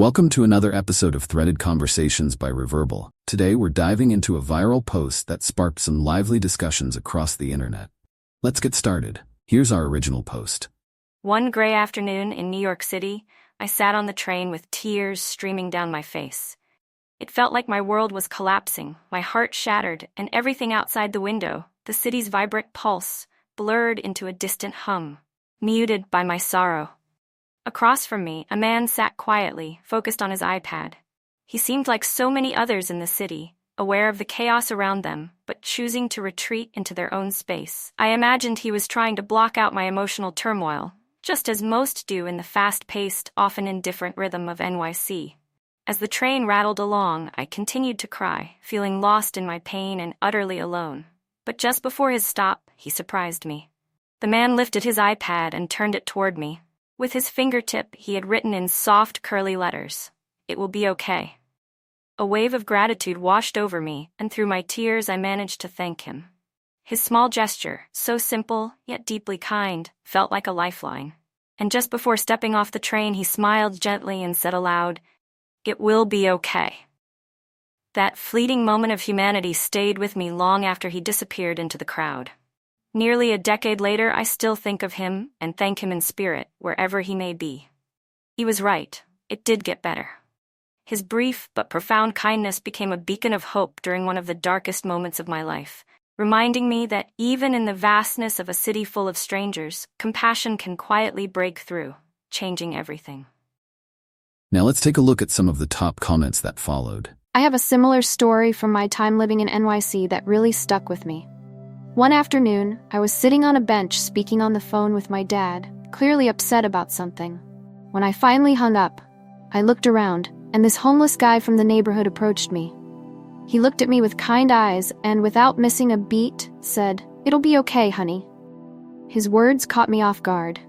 Welcome to another episode of Threaded Conversations by Reverble. Today we're diving into a viral post that sparked some lively discussions across the internet. Let's get started. Here's our original post. One gray afternoon in New York City, I sat on the train with tears streaming down my face. It felt like my world was collapsing, my heart shattered, and everything outside the window, the city's vibrant pulse, blurred into a distant hum, muted by my sorrow. Across from me, a man sat quietly, focused on his iPad. He seemed like so many others in the city, aware of the chaos around them, but choosing to retreat into their own space. I imagined he was trying to block out my emotional turmoil, just as most do in the fast-paced, often indifferent rhythm of NYC. As the train rattled along, I continued to cry, feeling lost in my pain and utterly alone. But just before his stop, he surprised me. The man lifted his iPad and turned it toward me. With his fingertip, he had written in soft, curly letters, "It will be okay." A wave of gratitude washed over me, and through my tears I managed to thank him. His small gesture, so simple, yet deeply kind, felt like a lifeline. And just before stepping off the train, he smiled gently and said aloud, "It will be okay." That fleeting moment of humanity stayed with me long after he disappeared into the crowd. Nearly a decade later, I still think of him and thank him in spirit, wherever he may be. He was right. It did get better. His brief but profound kindness became a beacon of hope during one of the darkest moments of my life, reminding me that even in the vastness of a city full of strangers, compassion can quietly break through, changing everything. Now let's take a look at some of the top comments that followed. I have a similar story from my time living in NYC that really stuck with me. One afternoon, I was sitting on a bench speaking on the phone with my dad, clearly upset about something. When I finally hung up, I looked around, and this homeless guy from the neighborhood approached me. He looked at me with kind eyes and, without missing a beat, said, "It'll be okay, honey." His words caught me off guard,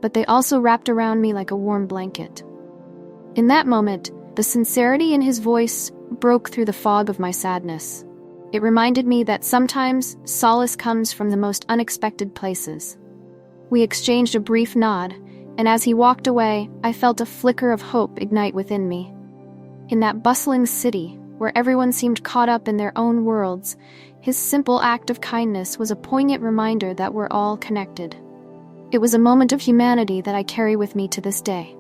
but they also wrapped around me like a warm blanket. In that moment, the sincerity in his voice broke through the fog of my sadness. It reminded me that sometimes solace comes from the most unexpected places. We exchanged a brief nod, and as he walked away, I felt a flicker of hope ignite within me. In that bustling city, where everyone seemed caught up in their own worlds, his simple act of kindness was a poignant reminder that we're all connected. It was a moment of humanity that I carry with me to this day.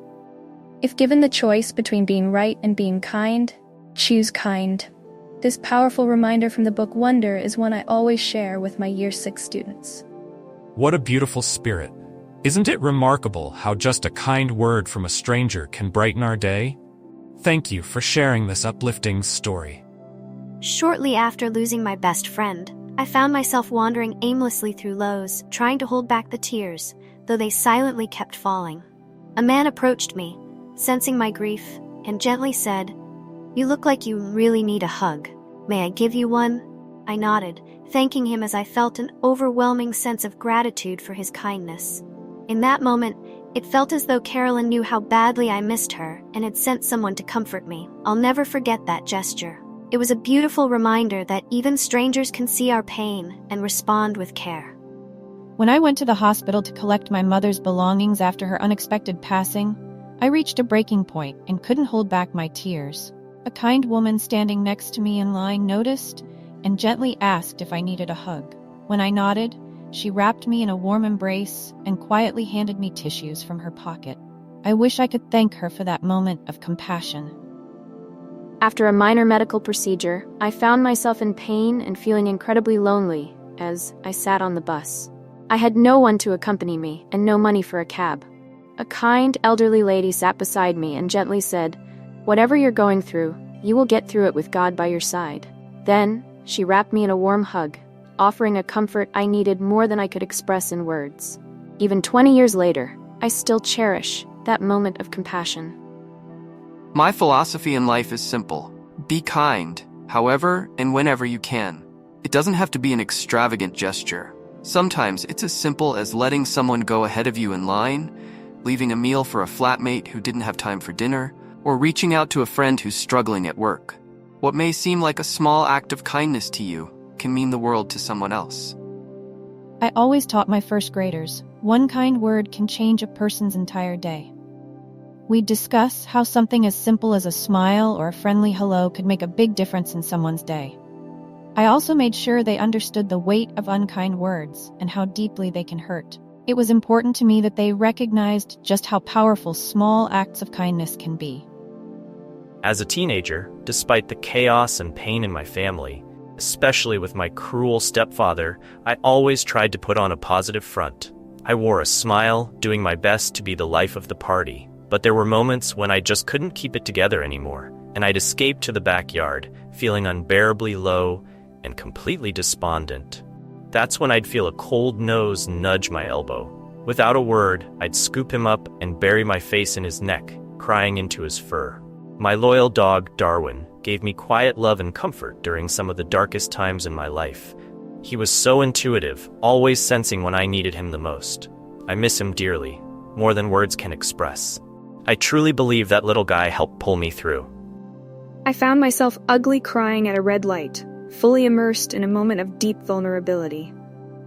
If given the choice between being right and being kind, choose kind. This powerful reminder from the book Wonder is one I always share with my Year 6 students. What a beautiful spirit. Isn't it remarkable how just a kind word from a stranger can brighten our day? Thank you for sharing this uplifting story. Shortly after losing my best friend, I found myself wandering aimlessly through Lowe's, trying to hold back the tears, though they silently kept falling. A man approached me, sensing my grief, and gently said, "You look like you really need a hug. May I give you one?" I nodded, thanking him as I felt an overwhelming sense of gratitude for his kindness. In that moment, it felt as though Carolyn knew how badly I missed her and had sent someone to comfort me. I'll never forget that gesture. It was a beautiful reminder that even strangers can see our pain and respond with care. When I went to the hospital to collect my mother's belongings after her unexpected passing, I reached a breaking point and couldn't hold back my tears. A kind woman standing next to me in line noticed and gently asked if I needed a hug. When I nodded, she wrapped me in a warm embrace and quietly handed me tissues from her pocket. I wish I could thank her for that moment of compassion. After a minor medical procedure, I found myself in pain and feeling incredibly lonely as I sat on the bus. I had no one to accompany me and no money for a cab. A kind, elderly lady sat beside me and gently said, "Whatever you're going through, you will get through it with God by your side." Then, she wrapped me in a warm hug, offering a comfort I needed more than I could express in words. Even 20 years later, I still cherish that moment of compassion. My philosophy in life is simple. Be kind, however and whenever you can. It doesn't have to be an extravagant gesture. Sometimes it's as simple as letting someone go ahead of you in line, leaving a meal for a flatmate who didn't have time for dinner, or reaching out to a friend who's struggling at work. What may seem like a small act of kindness to you can mean the world to someone else. I always taught my first graders, one kind word can change a person's entire day. We'd discuss how something as simple as a smile or a friendly hello could make a big difference in someone's day. I also made sure they understood the weight of unkind words and how deeply they can hurt. It was important to me that they recognized just how powerful small acts of kindness can be. As a teenager, despite the chaos and pain in my family, especially with my cruel stepfather, I always tried to put on a positive front. I wore a smile, doing my best to be the life of the party. But there were moments when I just couldn't keep it together anymore, and I'd escape to the backyard, feeling unbearably low and completely despondent. That's when I'd feel a cold nose nudge my elbow. Without a word, I'd scoop him up and bury my face in his neck, crying into his fur. My loyal dog, Darwin, gave me quiet love and comfort during some of the darkest times in my life. He was so intuitive, always sensing when I needed him the most. I miss him dearly, more than words can express. I truly believe that little guy helped pull me through. I found myself ugly crying at a red light, fully immersed in a moment of deep vulnerability.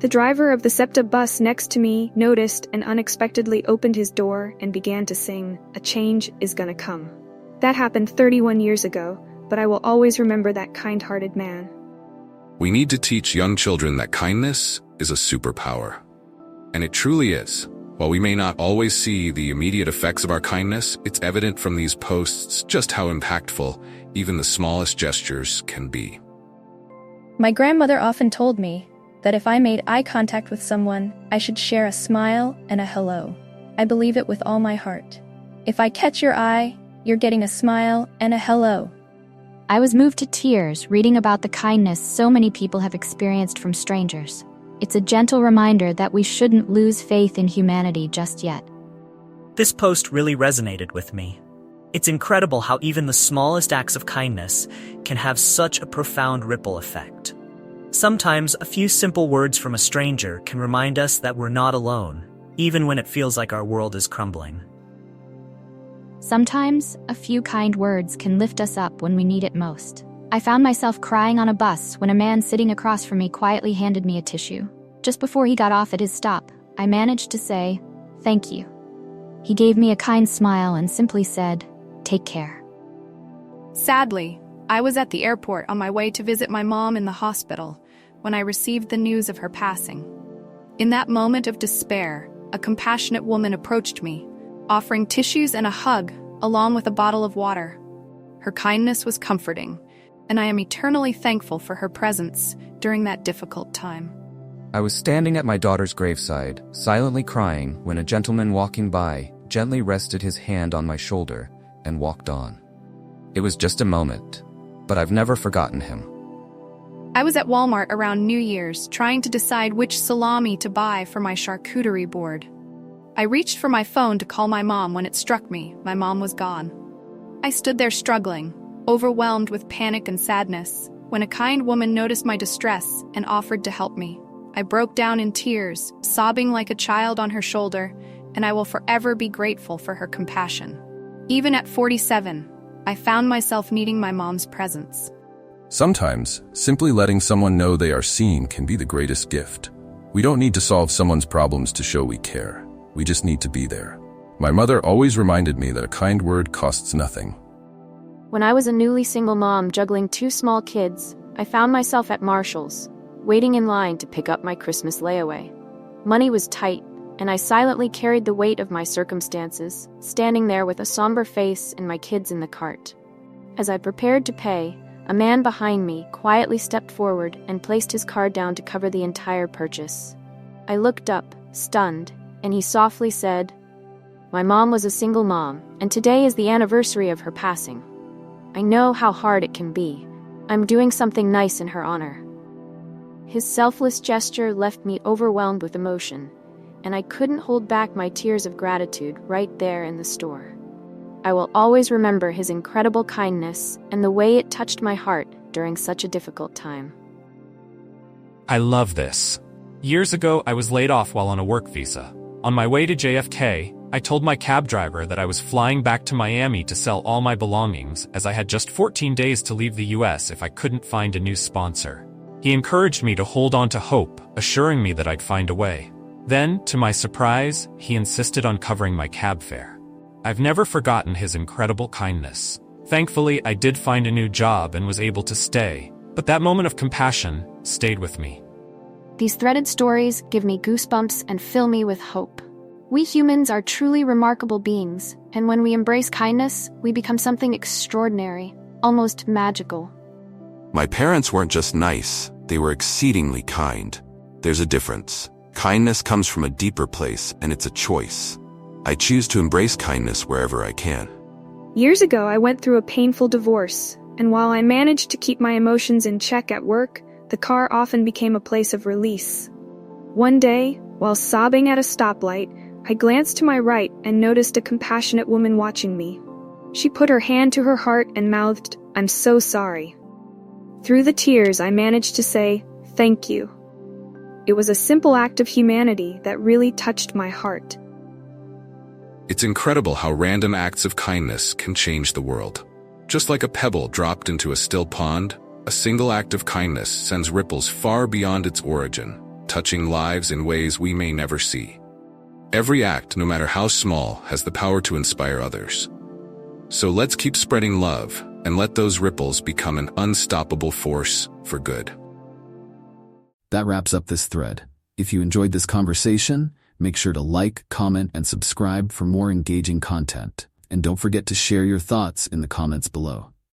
The driver of the SEPTA bus next to me noticed and unexpectedly opened his door and began to sing, "A Change Is Gonna Come." That happened 31 years ago, but I will always remember that kind-hearted man. We need to teach young children that kindness is a superpower. And it truly is. While we may not always see the immediate effects of our kindness, it's evident from these posts just how impactful even the smallest gestures can be. My grandmother often told me that if I made eye contact with someone, I should share a smile and a hello. I believe it with all my heart. If I catch your eye, you're getting a smile and a hello. I was moved to tears reading about the kindness so many people have experienced from strangers. It's a gentle reminder that we shouldn't lose faith in humanity just yet. This post really resonated with me. It's incredible how even the smallest acts of kindness can have such a profound ripple effect. Sometimes a few simple words from a stranger can remind us that we're not alone, even when it feels like our world is crumbling. Sometimes, a few kind words can lift us up when we need it most. I found myself crying on a bus when a man sitting across from me quietly handed me a tissue. Just before he got off at his stop, I managed to say, "Thank you." He gave me a kind smile and simply said, "Take care." Sadly, I was at the airport on my way to visit my mom in the hospital when I received the news of her passing. In that moment of despair, a compassionate woman approached me, offering tissues and a hug, along with a bottle of water. Her kindness was comforting, and I am eternally thankful for her presence during that difficult time. I was standing at my daughter's graveside, silently crying, when a gentleman walking by gently rested his hand on my shoulder and walked on. It was just a moment, but I've never forgotten him. I was at Walmart around New Year's trying to decide which salami to buy for my charcuterie board. I reached for my phone to call my mom when it struck me my mom was gone. I stood there struggling, overwhelmed with panic and sadness, when a kind woman noticed my distress and offered to help me. I broke down in tears, sobbing like a child on her shoulder, and I will forever be grateful for her compassion. Even at 47, I found myself needing my mom's presence. Sometimes, simply letting someone know they are seen can be the greatest gift. We don't need to solve someone's problems to show we care. We just need to be there. My mother always reminded me that a kind word costs nothing. When I was a newly single mom juggling 2 small kids, I found myself at Marshall's, waiting in line to pick up my Christmas layaway. Money was tight, and I silently carried the weight of my circumstances, standing there with a somber face and my kids in the cart. As I prepared to pay, a man behind me quietly stepped forward and placed his card down to cover the entire purchase. I looked up, stunned, and he softly said, "My mom was a single mom, and today is the anniversary of her passing. I know how hard it can be. I'm doing something nice in her honor." His selfless gesture left me overwhelmed with emotion, and I couldn't hold back my tears of gratitude right there in the store. I will always remember his incredible kindness and the way it touched my heart during such a difficult time. I love this. Years ago, I was laid off while on a work visa. On my way to JFK, I told my cab driver that I was flying back to Miami to sell all my belongings, as I had just 14 days to leave the US if I couldn't find a new sponsor. He encouraged me to hold on to hope, assuring me that I'd find a way. Then, to my surprise, he insisted on covering my cab fare. I've never forgotten his incredible kindness. Thankfully, I did find a new job and was able to stay, but that moment of compassion stayed with me. These threaded stories give me goosebumps and fill me with hope. We humans are truly remarkable beings, and when we embrace kindness, we become something extraordinary, almost magical. My parents weren't just nice, they were exceedingly kind. There's a difference. Kindness comes from a deeper place, and it's a choice. I choose to embrace kindness wherever I can. Years ago, I went through a painful divorce, and while I managed to keep my emotions in check at work, the car often became a place of release. One day, while sobbing at a stoplight, I glanced to my right and noticed a compassionate woman watching me. She put her hand to her heart and mouthed, "I'm so sorry." Through the tears, I managed to say, "Thank you." It was a simple act of humanity that really touched my heart. It's incredible how random acts of kindness can change the world. Just like a pebble dropped into a still pond, a single act of kindness sends ripples far beyond its origin, touching lives in ways we may never see. Every act, no matter how small, has the power to inspire others. So let's keep spreading love, and let those ripples become an unstoppable force for good. That wraps up this thread. If you enjoyed this conversation, make sure to like, comment, and subscribe for more engaging content. And don't forget to share your thoughts in the comments below.